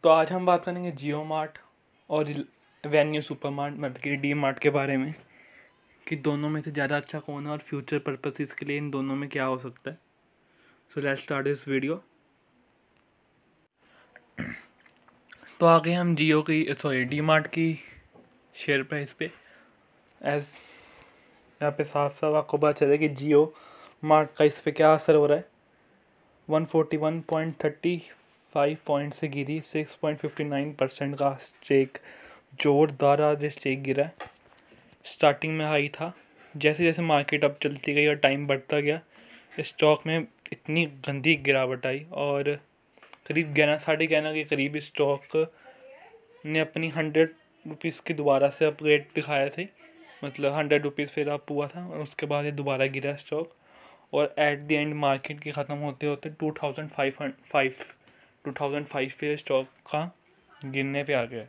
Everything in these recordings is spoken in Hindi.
तो आज हम बात करेंगे जियो मार्ट और वेन्यू सुपर मार्ट मतलब कि डी मार्ट के बारे में, कि दोनों में से ज़्यादा अच्छा कौन है और फ्यूचर पर्पसेस के लिए इन दोनों में क्या हो सकता है। So let's start this video. तो आगे हम जियो की डी मार्ट की शेयर प्राइस पे एज यहाँ पे साफ साफ आपको पता चले कि जियो मार्ट का इस पर क्या असर हो रहा है। 141.35 पॉइंट से गिरी 6.59% का स्टेक, जोरदार आज स्टेक गिरा है। स्टार्टिंग में हाई था, जैसे जैसे मार्केट अब चलती गई और टाइम बढ़ता गया स्टॉक में इतनी गंदी गिरावट आई और करीब 11 के करीब स्टॉक ने अपनी 100 रुपीज़ की दोबारा से अपग्रेड दिखाया थे, मतलब 100 रुपीज़ फिर अप हुआ था और उसके बाद ये दोबारा गिरा स्टॉक और एट द एंड मार्केट के ख़त्म होते होते 2005 पे स्टॉक का गिरने पे आ गया।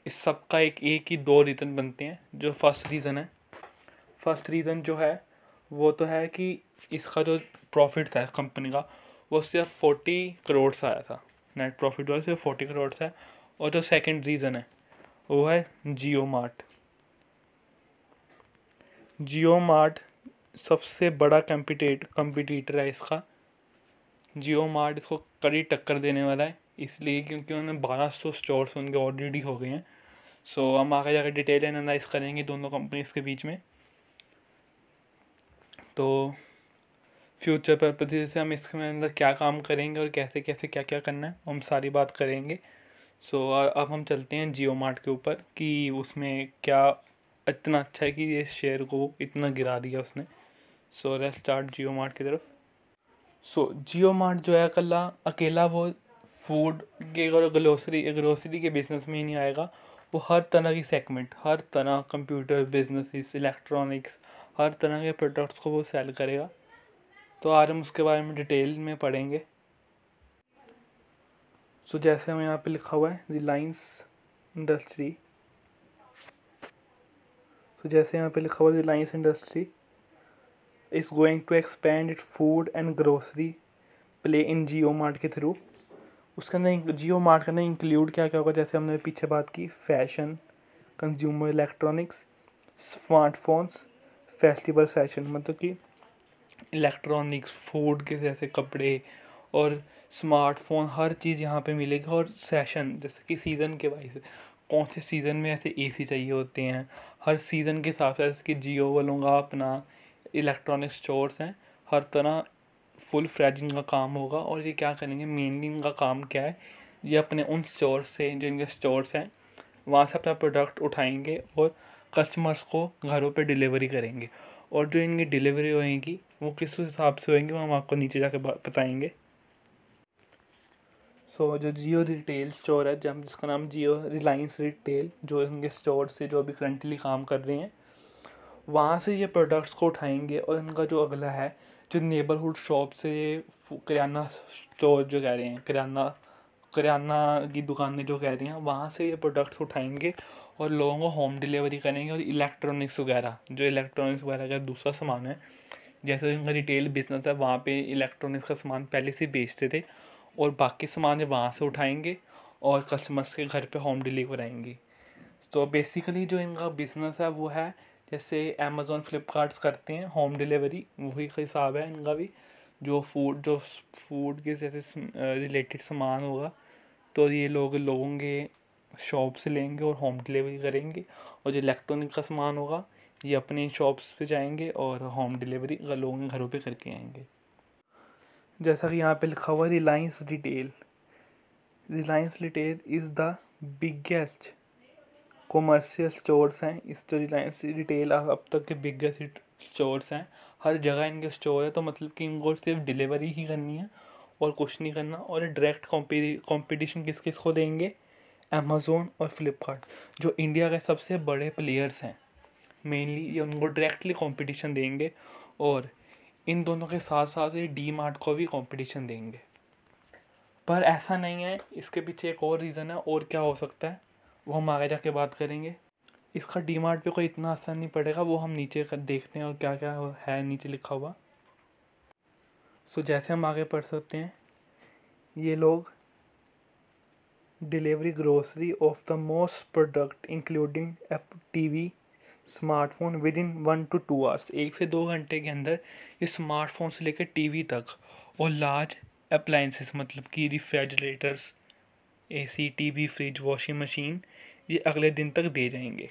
इस सब का एक ही दो रीज़न बनते हैं। जो फर्स्ट रीज़न जो है वो तो है कि इसका जो प्रॉफिट था कंपनी का वो सिर्फ 40 करोड़ से आया था, नेट प्रॉफिट जो है सिर्फ 40 करोड़ से है। और जो सेकंड रीज़न है वो है जियो मार्ट सबसे बड़ा कंपटीटर है इसका। जियो मार्ट इसको कड़ी टक्कर देने वाला है, इसलिए क्योंकि उन्होंने 1200 स्टोर्स उनके ऑलरेडी हो गए हैं। सो हम आगे जाकर डिटेल एनालाइज करेंगे दोनों कंपनीज के बीच में। तो फ्यूचर पर्पज़ से हम इसके अंदर क्या काम करेंगे और कैसे कैसे क्या क्या करना है हम सारी बात करेंगे। सो अब हम चलते हैं जियो मार्ट के ऊपर कि उसमें क्या इतना अच्छा है कि ये शेयर को इतना गिरा दिया उसने। So let's start Jio mart की तरफ। सो जियो मार्ट जो है अकेला वो फूड के और ग्रोसरी के बिजनेस में ही नहीं आएगा। वो हर तरह की सेगमेंट, हर तरह कंप्यूटर बिजनेस, इलेक्ट्रॉनिक्स, हर तरह के प्रोडक्ट्स को वो सेल करेगा। तो आज हम उसके बारे में डिटेल में पढ़ेंगे। सो जैसे हमें यहाँ पे लिखा हुआ है रिलायंस इंडस्ट्री। सो जैसे यहाँ पे लिखा हुआ है Reliance industry is going to expand it food and grocery play in Jio Mart के थ्रू। उसके अंदर जियो मार्ट के अंदर इंक्लूड क्या क्या होगा, जैसे हमने पीछे बात की fashion, consumer electronics, smartphones, festival fashion, मतलब कि इलेक्ट्रॉनिक्स, फूड के जैसे कपड़े और स्मार्टफोन, हर चीज़ यहाँ पे मिलेगी। और सेशन जैसे कि सीज़न के वाइज कौन से सीज़न में ऐसे एसी चाहिए होते हैं, हर सीज़न के हिसाब से, जैसे कि जियो वालों का अपना इलेक्ट्रॉनिक स्टोर्स हैं, हर तरह फुल फ्लैजिंग का काम होगा। और ये क्या करेंगे, मेनली इनका काम क्या है, ये अपने उन स्टोर्स से, जो इनके स्टोर्स हैं वहाँ से अपना प्रोडक्ट उठाएंगे और कस्टमर्स को घरों पे डिलीवरी करेंगे। और जो इनकी डिलीवरी होएगी वो किस हिसाब से होएंगी वो हम आपको नीचे जाकर बताएंगे। सो जो जियो रिटेल स्टोर है, जब जिसका नाम जियो रिलायंस रिटेल, जो इनके स्टोर से जो अभी करंटली काम कर रहे हैं वहाँ से ये प्रोडक्ट्स को उठाएंगे। और इनका जो अगला है, जो नेबरहुड शॉप से किराना स्टोर जो कह रहे हैं, किराना की दुकानें जो कह रही हैं, वहाँ से ये प्रोडक्ट्स उठाएंगे और लोगों को होम डिलीवरी करेंगे। और इलेक्ट्रॉनिक्स वगैरह का दूसरा सामान है, जैसे इनका रिटेल बिजनेस है, वहाँ पे इलेक्ट्रॉनिक्स का सामान पहले से बेचते थे और बाकी सामान वहाँ से उठाएंगे और कस्टमर्स के घर पे होम डिलीवर आएंगी। तो बेसिकली जो इनका बिज़नेस है वो है जैसे अमेज़ॉन फ्लिपकार्ट्स करते हैं होम डिलीवरी, वही का हिसाब है इनका भी। जो फूड के जैसे रिलेटेड सामान होगा तो ये लोगों के शॉप से लेंगे और होम डिलीवरी करेंगे। और जो इलेक्ट्रॉनिक का सामान होगा ये अपने शॉप्स पे जाएंगे और होम डिलीवरी लोगों के घरों पे करके आएंगे। जैसा कि यहाँ पे लिखा हुआ Reliance retail is the biggest commercial stores हैं। इस जो रिलायंस रिटेल अब तक के बिगेस्ट स्टोर्स हैं, हर जगह इनके स्टोर है। तो मतलब कि इनको सिर्फ डिलीवरी ही करनी है और कुछ नहीं करना। और डायरेक्ट कंपटीशन किस किस को देंगे, अमेज़ोन और फ्लिपकार्ट जो इंडिया के सबसे बड़े प्लेयर्स हैं, मेनली ये उनको डायरेक्टली कंपटीशन देंगे। और इन दोनों के साथ साथ ये डी मार्ट को भी कंपटीशन देंगे। पर ऐसा नहीं है, इसके पीछे एक और रीज़न है। और क्या हो सकता है वो हम आगे जाके बात करेंगे। इसका डी मार्ट पे कोई इतना असर नहीं पड़ेगा, वो हम नीचे कर देखते हैं और क्या क्या है नीचे लिखा हुआ। सो जैसे हम आगे पढ़ सकते हैं, ये लोग delivery grocery of the most product including TV smartphone with in 1 to 2 hours. 1 से 2 घंटे के अंदर ये स्मार्टफोन से लेकर टीवी तक और लार्ज अप्लाइंसेस मतलब कि refrigerators, AC, TV, fridge, washing machine ये अगले दिन तक दे जाएंगे,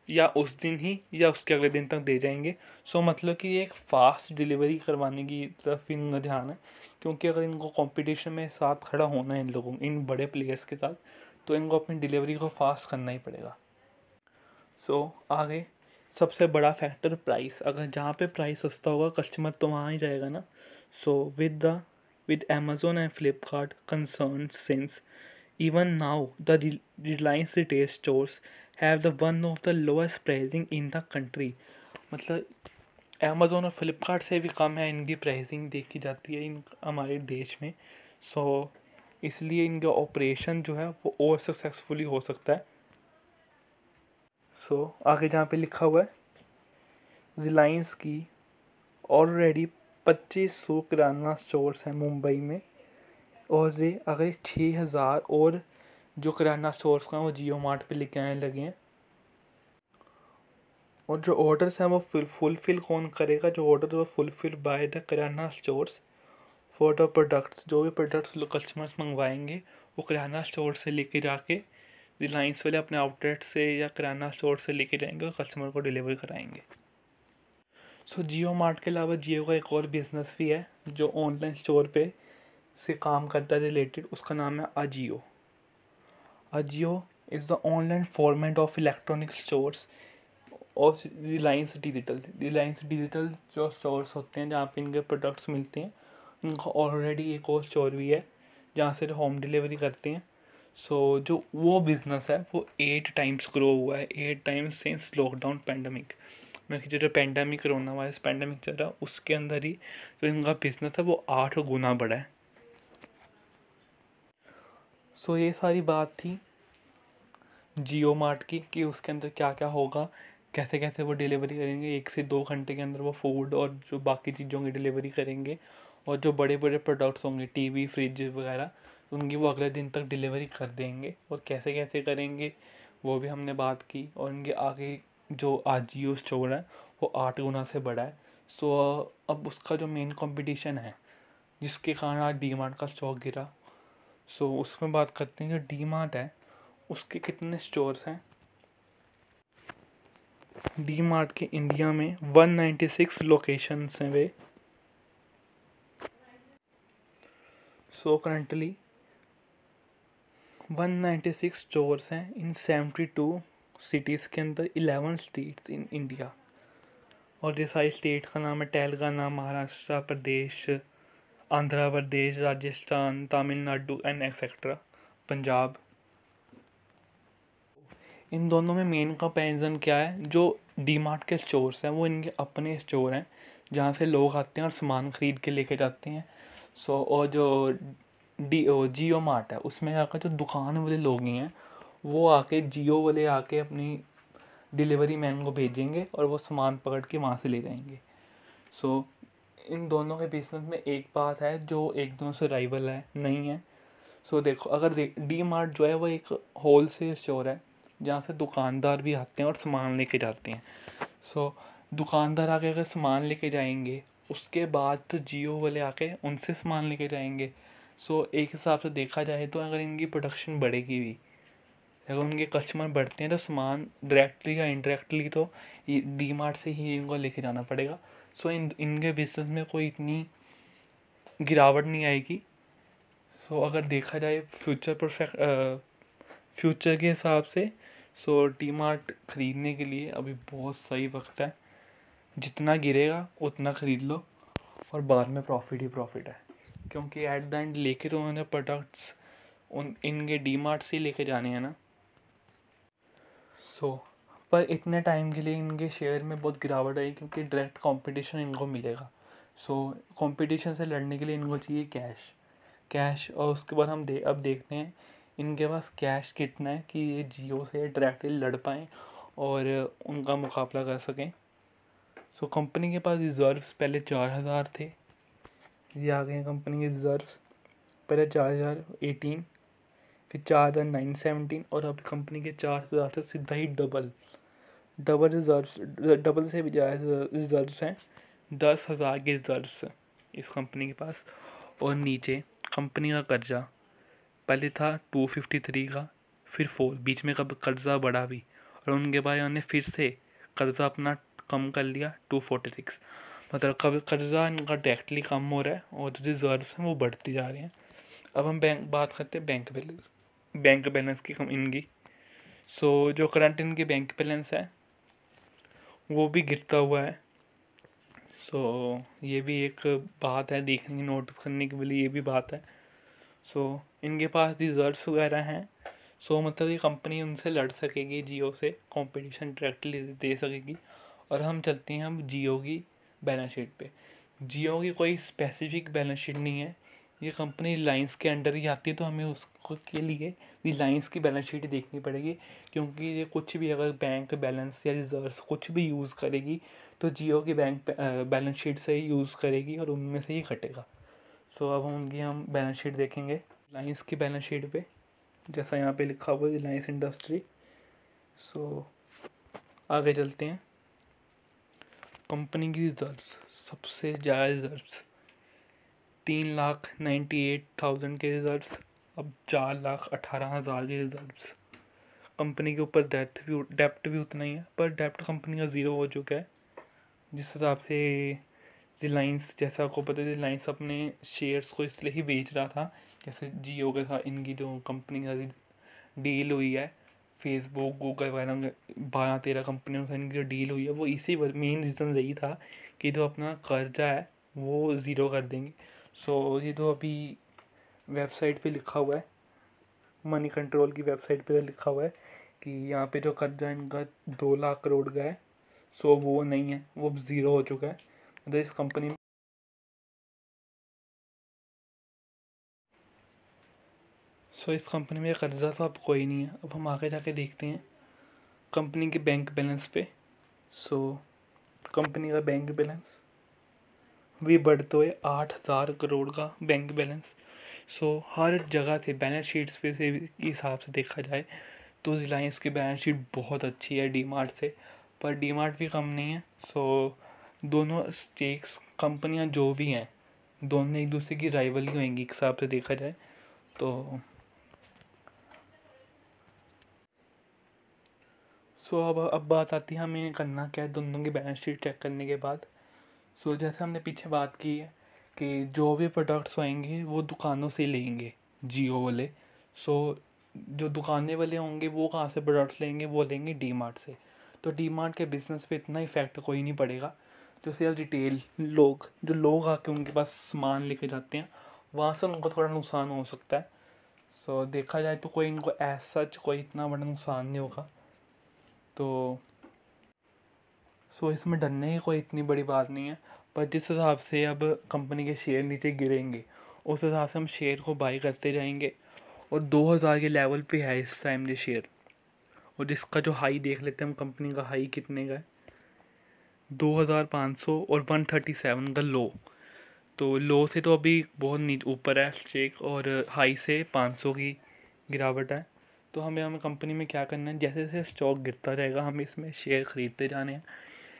या उस दिन ही या उसके अगले दिन तक दे जाएंगे। सो मतलब कि ये एक फ़ास्ट डिलीवरी करवाने की तरफ इनका ध्यान है, क्योंकि अगर इनको कंपटीशन में साथ खड़ा होना है इन लोगों इन बड़े प्लेयर्स के साथ, तो इनको अपनी डिलीवरी को फास्ट करना ही पड़ेगा। सो आगे सबसे बड़ा फैक्टर प्राइस। अगर जहाँ पे प्राइस सस्ता होगा कस्टमर तो वहाँ ही जाएगा ना। So with Amazon and Flipkart concern since even now the Reliance retail stores have the one of the lowest pricing in the country। मतलब अमेज़ोन और फ्लिपकार्ट से भी कम है इनकी प्राइसिंग देखी जाती है इन हमारे देश में। सो इसलिए इनका ऑपरेशन जो है वो और सक्सेसफुली हो सकता है। सो आगे जहाँ पे लिखा हुआ है रिलायंस की ऑलरेडी 2500 किराना स्टोर्स हैं मुंबई में, और ये अगर 6000 और जो किराना स्टोर्स का वो जियो मार्ट पे लेके आने लगे हैं। और जो ऑर्डर्स हैं वो फुलफ़िल कौन करेगा? जो ऑर्डर वो fulfil by the kirana stores for the products. जो भी प्रोडक्ट्स कस्टमर्स मंगवाएंगे वो किराना स्टोर से लेके जाके रिलायंस वाले अपने आउटलेट से या किराना स्टोर से लेके जाएंगे और कस्टमर को डिलीवर कराएंगे। सो जियो मार्ट के अलावा जियो का एक और बिज़नेस भी है जो ऑनलाइन स्टोर पे से काम करता है रिलेटेड, उसका नाम है Ajio. Ajio is the online format of electronic stores और रिलायंस डिजिटल जो स्टोर्स होते हैं जहाँ पे इनके प्रोडक्ट्स मिलते हैं, इनका ऑलरेडी एक और स्टोर भी है जहाँ से होम डिलीवरी करते हैं। सो जो वो बिज़नेस है वो 8 टाइम्स ग्रो हुआ है, 8 टाइम्स सिंस लॉकडाउन पैंडमिक। मैं कि जो पैंडमिक कोरोना वायरस पैंडमिक चल रहा है उसके अंदर ही जो इनका बिज़नेस है वो 8 गुना बढ़ा है। सो ये सारी बात थी जियो मार्ट की कि उसके अंदर क्या क्या होगा, कैसे कैसे वो डिलीवरी करेंगे। 1 से 2 घंटे के अंदर वो फूड और जो बाकी चीज़ों की डिलीवरी करेंगे, और जो बड़े बड़े प्रोडक्ट्स होंगे टीवी फ्रिज वगैरह उनकी वो अगले दिन तक डिलीवरी कर देंगे। और कैसे कैसे करेंगे वो भी हमने बात की। और इनके आगे जो आजियो स्टोर है वो 8 गुना से बड़ा है। सो अब उसका जो मेन कंपटीशन है जिसके कारण आज डी मार्ट का स्टॉक गिरा, सो उसमें बात करते हैं। जो डी मार्ट है उसके कितने स्टोर्स हैं? डी मार्ट के इंडिया में 196 लोकेशंस हैं वे। सो करंटली 196 स्टोर्स हैं इन 72 सिटीज़ के अंदर 11 स्टेट्स इन इंडिया। और ये सारी स्टेट का नाम है तेलंगाना, महाराष्ट्र प्रदेश, आंध्र प्रदेश, राजस्थान, तमिलनाडु एंड एक्सेट्रा, पंजाब। इन दोनों में मेन कंपैरिजन क्या है? जो डी मार्ट के स्टोर्स हैं वो इनके अपने स्टोर हैं जहाँ से लोग आते हैं और सामान ख़रीद के लेके जाते हैं। सो और जो जियो मार्ट है उसमें आकर जो दुकान वाले लोग ही हैं वो आके जियो वाले आके अपनी डिलीवरी मैन को भेजेंगे और वो सामान पकड़ के वहाँ से ले जाएंगे। सो इन दोनों के बिजनेस में एक बात है जो एक दोनों से राइवल है नहीं है। सो देखो अगर डी मार्ट जो है वो एक होल सेल स्टोर है जहाँ से दुकानदार भी आते हैं और सामान लेके जाते हैं। सो दुकानदार आके अगर सामान लेके जाएंगे उसके बाद तो जियो वाले आके उनसे सामान लेके जाएंगे। सो एक हिसाब से देखा जाए तो अगर इनकी प्रोडक्शन बढ़ेगी भी, अगर उनके कस्टमर बढ़ते हैं तो सामान डायरेक्टली या इनडायरेक्टली तो डी मार्ट से ही इनको लेके जाना पड़ेगा। सो इनके बिजनेस में कोई इतनी गिरावट नहीं आएगी। सो अगर देखा जाए फ्यूचर के हिसाब से, सो डी मार्ट ख़रीदने के लिए अभी बहुत सही वक्त है। जितना गिरेगा उतना ख़रीद लो और बाद में प्रॉफिट ही प्रॉफिट है, क्योंकि एट द एंड लेके तो उन्होंने प्रोडक्ट्स इनके डी मार्ट से ही लेके जाने हैं ना। सो पर इतने टाइम के लिए इनके शेयर में बहुत गिरावट आई क्योंकि डायरेक्ट कंपटीशन इनको मिलेगा। सो कंपटीशन से लड़ने के लिए इनको चाहिए कैश। और उसके बाद अब देखते हैं इनके पास कैश कितना है कि ये जियो से डायरेक्टली लड़ पाएँ और उनका मुकाबला कर सकें। सो कंपनी के पास रिज़र्व्स पहले 4000 थे, ये आ गए हैं कंपनी के रिज़र्व्स पहले 4018, फिर 4,917 और अब कंपनी के 4,000 से सीधा ही डबल रिजर्व्स, डबल से भी ज़्यादा रिजर्व्स हैं। 10,000 के रिजर्व्स हैं इस कंपनी के पास। और नीचे कंपनी का कर्जा पहले था 253 का, फिर 4, बीच में कब कर्जा बढ़ा भी, और उनके बाद उन्होंने फिर से कर्जा अपना कम कर लिया 246। मतलब कब कर्जा इनका डायरेक्टली कम हो रहा है और जो रिजर्व्स हैं वो बढ़ती जा रहे हैं। अब हम बात करते हैं बैंक बैलेंस की इनकी। सो जो करंट इनकी बैंक बैलेंस है वो भी गिरता हुआ है। सो ये भी एक बात है देखने की, नोटिस करने के लिए ये भी बात है। सो इनके पास रिजर्व्स वगैरह हैं। सो मतलब ये कंपनी उनसे लड़ सकेगी, जियो से कंपटीशन डायरेक्टली दे सकेगी। और हम चलते हैं अब जियो की बैलेंस शीट पे। जियो की कोई स्पेसिफिक बैलेंस शीट नहीं है, ये कंपनी रिलायंस के अंडर ही आती है, तो हमें उसको के लिए रिलायंस की बैलेंस शीट देखनी पड़ेगी। क्योंकि ये कुछ भी अगर बैंक बैलेंस या रिजर्व्स कुछ भी यूज़ करेगी तो जियो की बैंक बैलेंस शीट से ही यूज़ करेगी और उनमें से ही कटेगा। सो अब उनकी हम बैलेंस शीट देखेंगे। रिलायंस की बैलेंस शीट पे जैसा यहाँ पे लिखा हुआ है रिलायंस इंडस्ट्री। सो आगे चलते हैं। कंपनी की रिजर्व्स, सबसे ज़्यादा रिजर्व्स 3,98,000 के रिजर्व्स, अब 4,18,000 के रिजर्व्स। कंपनी के ऊपर डेप्ट भी उतना ही है, पर डेप्ट कंपनी का ज़ीरो हो चुका है। जिस हिसाब से रिलायंस, जैसा आपको पता है रिलायंस अपने शेयर्स को इसलिए ही बेच रहा था, जैसे जियो के साथ इनकी जो कंपनी का डील हुई है, फेसबुक गूगल वगैरह 12-13 कंपनियों से इनकी जो डील हुई है वो इसी मेन रीज़न यही था कि जो अपना कर्जा है वो ज़ीरो कर देंगे। सो ये तो अभी वेबसाइट पे लिखा हुआ है, मनी कंट्रोल की वेबसाइट पे लिखा हुआ है कि यहाँ पे जो कर्जा इनका 2 लाख करोड़ का है, सो वो नहीं है, वो अब ज़ीरो हो चुका है। मतलब इस कंपनी में इस कंपनी में कर्जा तो अब कोई नहीं है। अब हम आगे जाके देखते हैं कंपनी के बैंक बैलेंस पे। सो कंपनी का बैंक बैलेंस भी बढ़ते हुए 8,000 करोड़ का बैंक बैलेंस। सो हर जगह से बैलेंस शीट्स पे से हिसाब से देखा जाए तो रिलायंस की बैलेंस शीट बहुत अच्छी है डीमार्ट से, पर डीमार्ट भी कम नहीं है। सो दोनों स्टेक्स कंपनियां जो भी हैं दोनों एक दूसरे की राइवल ही होंगी एक हिसाब से देखा जाए तो। सो अब बात आती है हमें करना क्या है दोनों की बैलेंस शीट चेक करने के बाद। सो जैसे हमने पीछे बात की है कि जो भी प्रोडक्ट्स होंगे वो दुकानों से लेंगे जियो वाले। सो जो दुकानें वाले होंगे वो कहाँ से प्रोडक्ट्स लेंगे, वो लेंगे डी मार्ट से। तो डी मार्ट के बिज़नेस पे इतना इफेक्ट कोई नहीं पड़ेगा। जो सेल रिटेल जो लोग आके उनके पास सामान लेके जाते हैं वहाँ से उनको थोड़ा नुकसान हो सकता है। सो देखा जाए तो कोई इनको एज सच कोई इतना बड़ा नुकसान नहीं होगा। तो इसमें डरने की कोई इतनी बड़ी बात नहीं है। पर जिस हिसाब से अब कंपनी के शेयर नीचे गिरेंगे उस हिसाब से हम शेयर को बाई करते जाएंगे। और 2,000 के लेवल पे है इस टाइम ये शेयर। और जिसका जो हाई देख लेते हैं हम, कंपनी का हाई कितने का है, 2,500 और 137 का लो। तो लो से तो अभी बहुत नीचे ऊपर है शेक, और हाई से 500 की गिरावट है। तो हमें कंपनी में क्या करना है, जैसे जैसे स्टॉक गिरता रहेगा हमें इसमें शेयर ख़रीदते जाने हैं।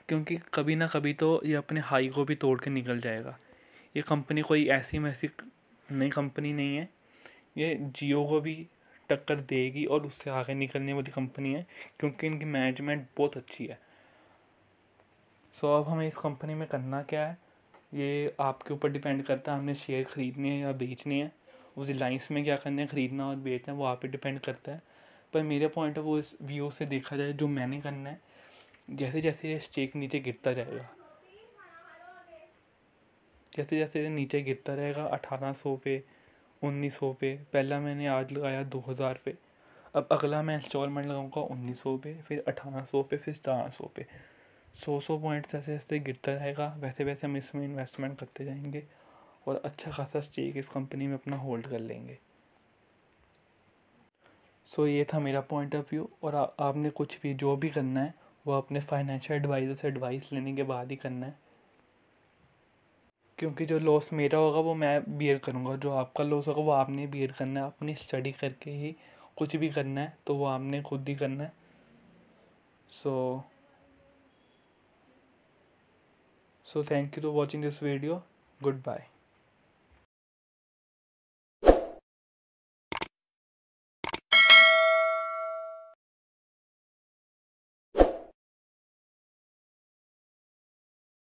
क्योंकि कभी ना कभी तो ये अपने हाई को भी तोड़ के निकल जाएगा। ये कंपनी कोई ऐसी वैसी नई कंपनी नहीं है, ये जियो को भी टक्कर देगी और उससे आगे निकलने वाली कंपनी है, क्योंकि इनकी मैनेजमेंट बहुत अच्छी है। सो अब हमें इस कंपनी में करना क्या है ये आपके ऊपर डिपेंड करता है, हमने शेयर ख़रीदने हैं या बेचने हैं। उस रिलायंस में क्या करना है, ख़रीदना और बेचना, वो आप पे डिपेंड करता है। पर मेरे पॉइंट ऑफ व्यू से देखा जाए जो मैंने करना है, जैसे जैसे ये स्टेक नीचे गिरता जाएगा, जैसे जैसे ये नीचे गिरता रहेगा 1,800 पे, 1,900 पे, पहला मैंने आज लगाया 2,000 पे, अब अगला मैं इंस्टॉलमेंट लगाऊंगा 1,900 पे, फिर 1,800 पे, फिर 400 पे। 100 पॉइंट्स जैसे जैसे गिरता रहेगा वैसे वैसे हम इसमें इन्वेस्टमेंट करते जाएंगे और अच्छा खासा स्टेक इस कंपनी में अपना होल्ड कर लेंगे। ये था मेरा पॉइंट ऑफ व्यू। और आपने कुछ भी जो भी करना है वो अपने फाइनेंशियल एडवाइज़र से एडवाइस लेने के बाद ही करना है। क्योंकि जो लॉस मेरा होगा वो मैं बियर करूँगा, जो आपका लॉस होगा वो आपने बियर करना है। अपनी स्टडी करके ही कुछ भी करना है तो वो आपने खुद ही करना है। So thank you for watching this video. Good bye.